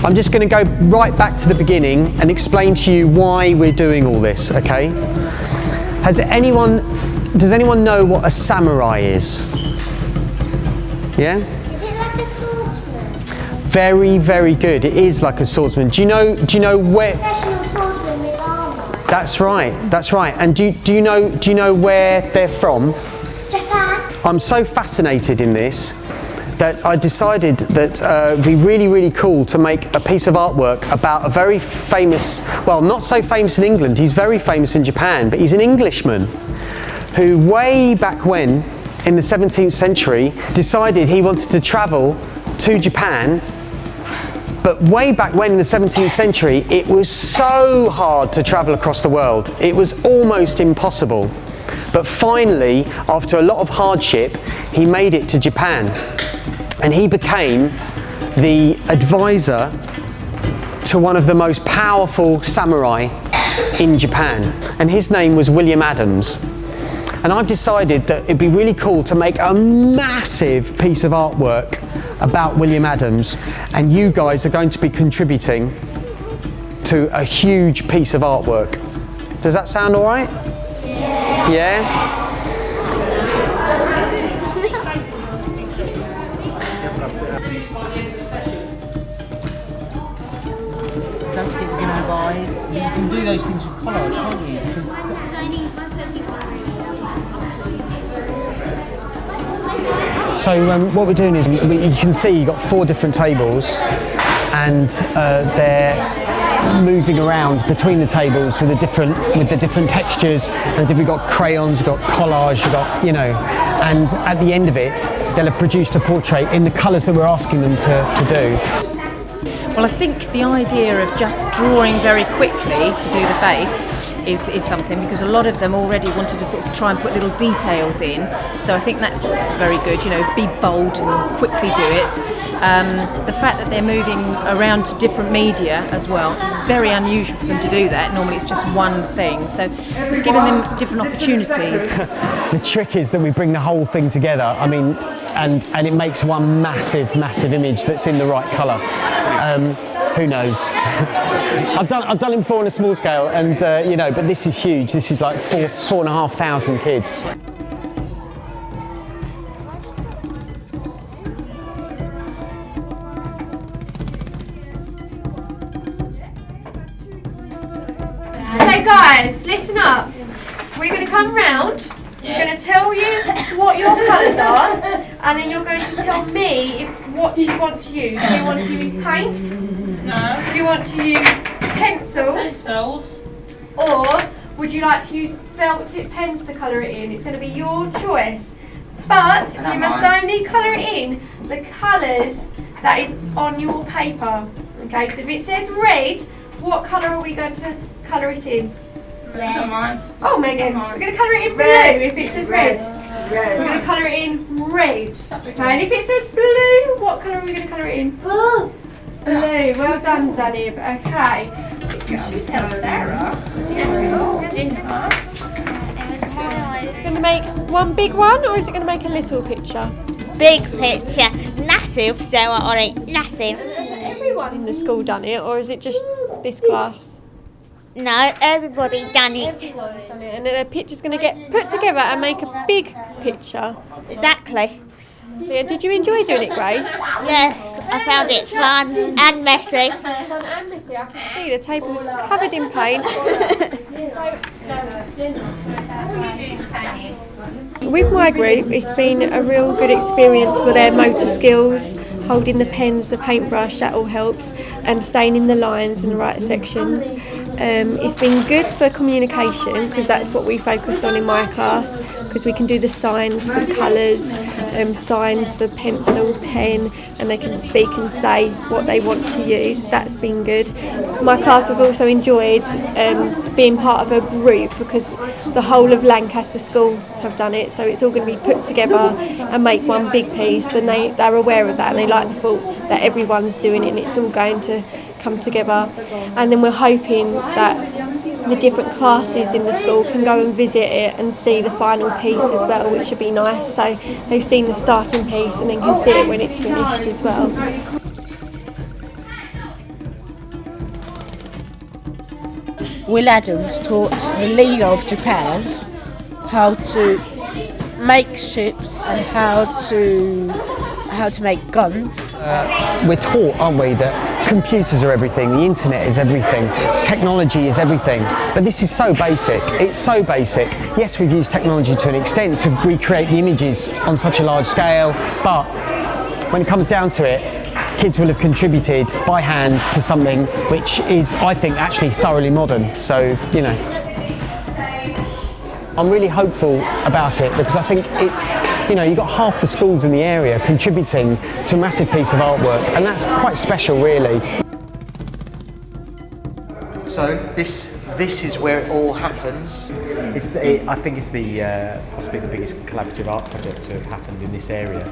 I'm just going to go right back to the beginning and explain to you why we're doing all this, okay? Does anyone know what a samurai is? Yeah? Is it like a swordsman? Very, very good. It is like a swordsman. Do you know where? Professional swordsman with armour. That's right. That's right. And do you know where they're from? Japan. I'm so fascinated in this that I decided that it'd be really, really cool to make a piece of artwork about a very famous, well, not so famous in England, he's very famous in Japan, but he's an Englishman who way back when, in the 17th century, decided he wanted to travel to Japan. But way back when in the 17th century, it was so hard to travel across the world. It was almost impossible. But finally, after a lot of hardship, he made it to Japan. And he became the advisor to one of the most powerful samurai in Japan. And his name was William Adams. And I've decided that it'd be really cool to make a massive piece of artwork about William Adams, and you guys are going to be contributing to a huge piece of artwork. Does that sound all right? Yeah? Yeah? Don't forget you're going to revise. You can do those things with collage, can't you? So what we're doing is, you can see you've got 4 different tables, and they're moving around between the tables with the different textures. And we've got crayons, we've got collage, we've got, and at the end of it, they'll have produced a portrait in the colours that we're asking them to do. Well, I think the idea of just drawing very quickly to do the face is something, because a lot of them already wanted to sort of try and put little details in, so I think that's very good, be bold and quickly do it. The fact that they're moving around to different media as well, very unusual for them to do that. Normally it's just one thing, so it's giving them different opportunities. The trick is that we bring the whole thing together, and it makes one massive image that's in the right colour. Who knows? I've done it before on a small scale, and but this is huge. This is like 4,500 kids. So guys, listen up. We're going to come round. We're going to tell you what your colours are, and then you're going to tell me what you want to use. Do you want to use paint? No. Do you want to use pencils? Or would you like to use felt tip pens to colour it in? It's going to be your choice. But you must only colour it in the colours that is on your paper. Okay, so if it says red, what colour are we going to colour it in? Red. Oh, Megan, we're going to colour it in blue if it says red. We're going to colour it in red. Okay, and if it says blue, what colour are we going to colour it in? Blue. Blue. Well done, Zanib. Okay. You should tell Sarah. It's going to make one big one, or is it going to make a little picture? Big picture. Massive, Sarah, on it. Massive. Has everyone in the school done it, or is it just this class? No, everybody done it. Everyone's done it, and the picture's going to get put together and make a big picture. Exactly. Yeah, did you enjoy doing it, Grace? Yes, I found it fun and messy. Fun and messy. I can see the table's covered in paint. With my group, it's been a real good experience for their motor skills, holding the pens, the paintbrush, that all helps, and staying in the lines and the right sections. It's been good for communication, because that's what we focus on in my class, because we can do the signs for colours, signs for pencil, pen, and they can speak and say what they want to use. That's been good. My class have also enjoyed being part of a group, because the whole of Lancaster School have done it, so it's all going to be put together and make one big piece, and they're aware of that, and they like the thought that everyone's doing it and it's all going to come together. And then we're hoping that the different classes in the school can go and visit it and see the final piece as well, which would be nice. So they've seen the starting piece and then can see it when it's finished as well. Will Adams taught the leader of Japan how to make ships and how to make guns. We're taught, aren't we, that computers are everything, the internet is everything, technology is everything, but this is so basic, it's so basic. Yes, we've used technology to an extent to recreate the images on such a large scale, but when it comes down to it, kids will have contributed by hand to something which is, I think, actually thoroughly modern. So, you know, I'm really hopeful about it because I think it's, you know, you've got half the schools in the area contributing to a massive piece of artwork, and that's quite special, really. So this is where it all happens. I think it's possibly the biggest collaborative art project to have happened in this area.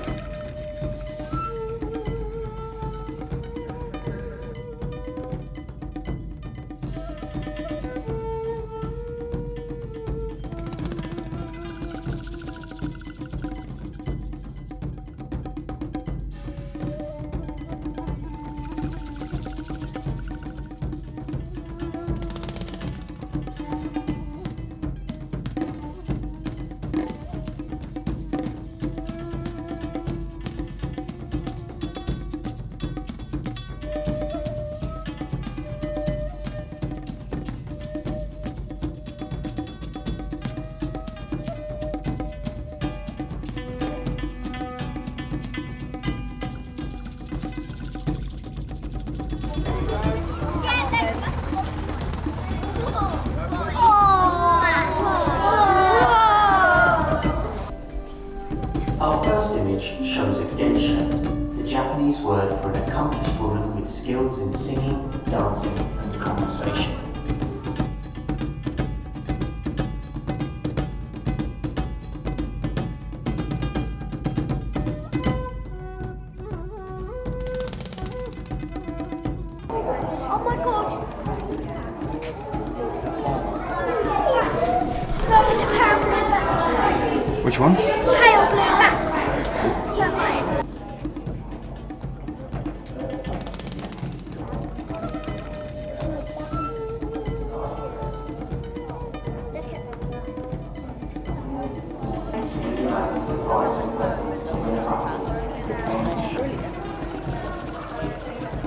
Our first image shows a geisha, the Japanese word for an accomplished woman with skills in singing, dancing and conversation. Oh my god! Which one? Pale blue back.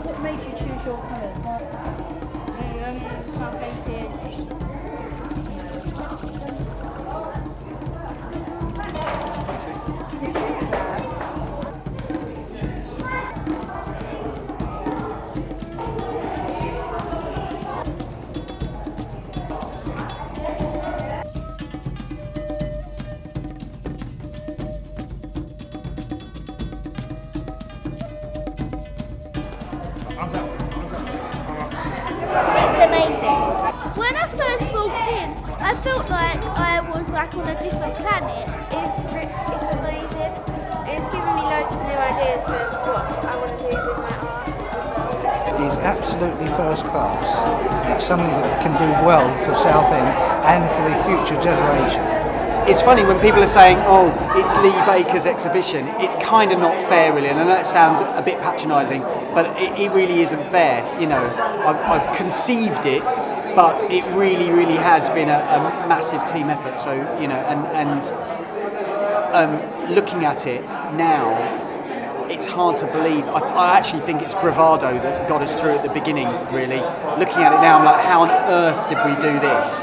What made you choose your colours? It's amazing. When I first walked in, I felt like I was like on a different planet. It's amazing. It's given me loads of new ideas for what I want to do with my art as well. Is absolutely first class. It's something that can do well for Southend and for the future generation. It's funny when people are saying, oh, it's Lee Baker's exhibition, it's kind of not fair really, and I know it sounds a bit patronising, but it really isn't fair. You know, I've conceived it, but it really, really has been a massive team effort. So, you know, and looking at it now, it's hard to believe. I actually think it's bravado that got us through at the beginning, really. Looking at it now, I'm like, how on earth did we do this?